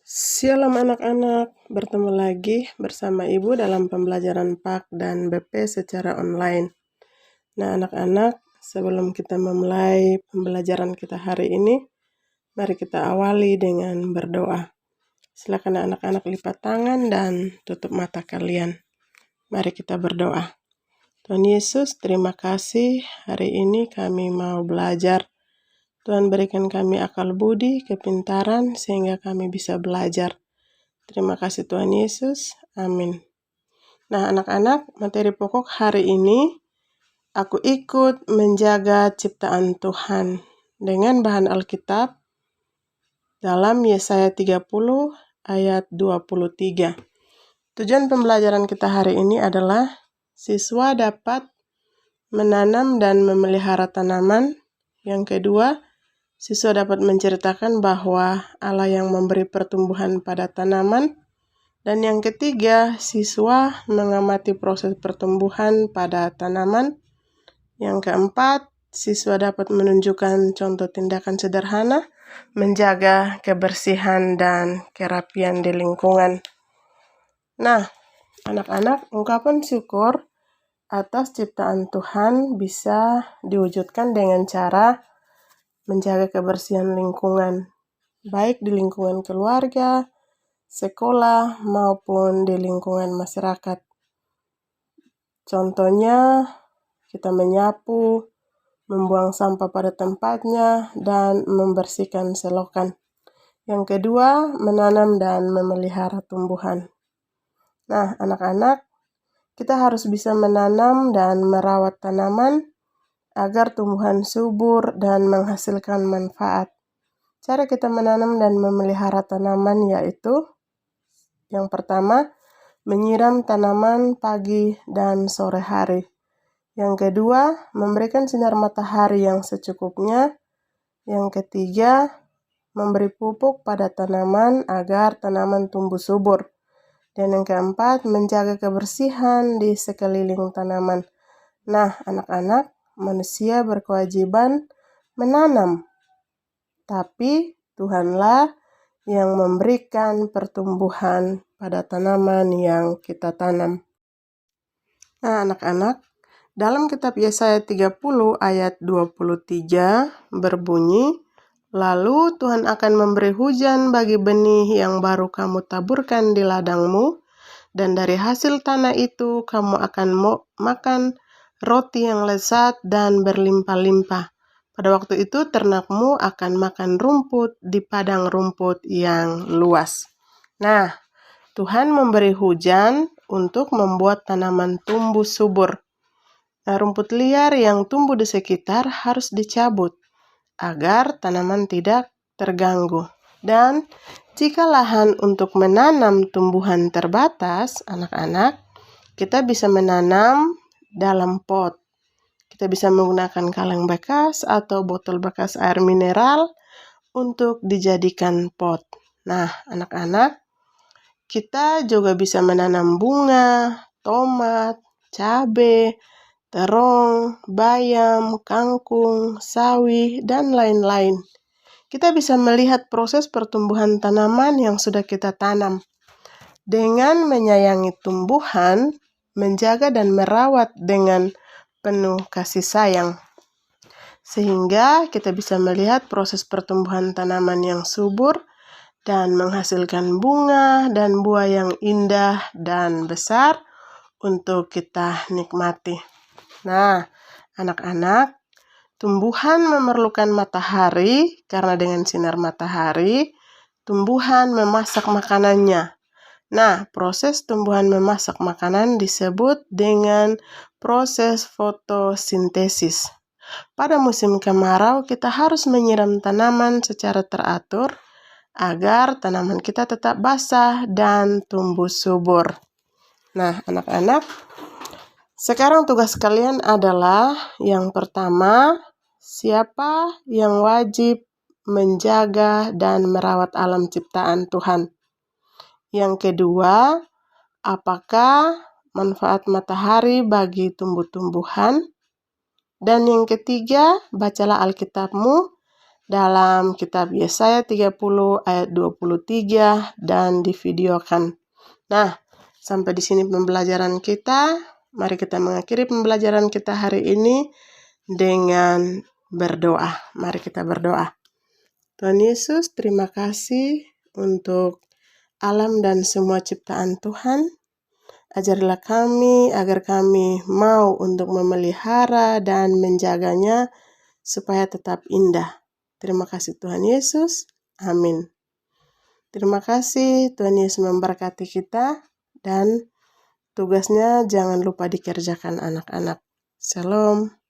Shalom anak-anak, bertemu lagi bersama Ibu dalam pembelajaran PAK dan BP secara online. Nah anak-anak, sebelum kita memulai pembelajaran kita hari ini, mari kita awali dengan berdoa. Silakan anak-anak lipat tangan dan tutup mata kalian. Mari kita berdoa. Tuhan Yesus, terima kasih hari ini kami mau belajar. Tuhan berikan kami akal budi, kepintaran sehingga kami bisa belajar. Terima kasih Tuhan Yesus. Amin. Nah anak-anak, materi pokok hari ini, aku ikut menjaga ciptaan Tuhan dengan bahan Alkitab dalam Yesaya 30 ayat 23. Tujuan pembelajaran kita hari ini adalah siswa dapat menanam dan memelihara tanaman. Yang kedua, siswa dapat menceritakan bahwa Allah yang memberi pertumbuhan pada tanaman. Dan yang ketiga, siswa mengamati proses pertumbuhan pada tanaman. Yang keempat, siswa dapat menunjukkan contoh tindakan sederhana menjaga kebersihan dan kerapian di lingkungan. Nah, anak-anak, ungkapan syukur atas ciptaan Tuhan bisa diwujudkan dengan cara menjaga kebersihan lingkungan, baik di lingkungan keluarga, sekolah, maupun di lingkungan masyarakat. Contohnya, kita menyapu, membuang sampah pada tempatnya, dan membersihkan selokan. Yang kedua, menanam dan memelihara tumbuhan. Nah, anak-anak, kita harus bisa menanam dan merawat tanaman agar tumbuhan subur dan menghasilkan manfaat. Cara kita menanam dan memelihara tanaman yaitu yang pertama, menyiram tanaman pagi dan sore hari. Yang kedua, memberikan sinar matahari yang secukupnya. Yang ketiga, memberi pupuk pada tanaman agar tanaman tumbuh subur. Dan yang keempat, menjaga kebersihan di sekeliling tanaman. Nah, anak-anak, manusia berkewajiban menanam. Tapi Tuhanlah yang memberikan pertumbuhan pada tanaman yang kita tanam. Nah, anak-anak, dalam kitab Yesaya 30 ayat 23 berbunyi, "Lalu Tuhan akan memberi hujan bagi benih yang baru kamu taburkan di ladangmu, dan dari hasil tanah itu kamu akan makan roti yang lezat dan berlimpah-limpah. Pada waktu itu ternakmu akan makan rumput di padang rumput yang luas." Nah, Tuhan memberi hujan untuk membuat tanaman tumbuh subur. Nah, rumput liar yang tumbuh di sekitar harus dicabut agar tanaman tidak terganggu. Dan jika lahan untuk menanam tumbuhan terbatas, anak-anak, kita bisa menanam dalam pot. Kita bisa menggunakan kaleng bekas atau botol bekas air mineral untuk dijadikan pot. Nah, anak-anak, kita juga bisa menanam bunga, tomat, cabai, terong, bayam, kangkung, sawi, dan lain-lain. Kita bisa melihat proses pertumbuhan tanaman yang sudah kita tanam. Dengan menyayangi tumbuhan, menjaga dan merawat dengan penuh kasih sayang, sehingga kita bisa melihat proses pertumbuhan tanaman yang subur dan menghasilkan bunga dan buah yang indah dan besar untuk kita nikmati. Nah, anak-anak, tumbuhan memerlukan matahari karena dengan sinar matahari, tumbuhan memasak makanannya. Nah, proses tumbuhan memasak makanan disebut dengan proses fotosintesis. Pada musim kemarau, kita harus menyiram tanaman secara teratur agar tanaman kita tetap basah dan tumbuh subur. Nah, anak-anak, sekarang tugas kalian adalah yang pertama, siapa yang wajib menjaga dan merawat alam ciptaan Tuhan? Yang kedua, apakah manfaat matahari bagi tumbuh-tumbuhan? Dan yang ketiga, bacalah Alkitabmu dalam kitab Yesaya 30 ayat 23 dan divideokan. Nah, sampai di sini pembelajaran kita. Mari kita mengakhiri pembelajaran kita hari ini dengan berdoa. Mari kita berdoa. Tuhan Yesus, terima kasih untuk alam dan semua ciptaan Tuhan. Ajarilah kami agar kami mau untuk memelihara dan menjaganya supaya tetap indah. Terima kasih Tuhan Yesus. Amin. Terima kasih Tuhan Yesus memberkati kita dan tugasnya jangan lupa dikerjakan anak-anak. Shalom.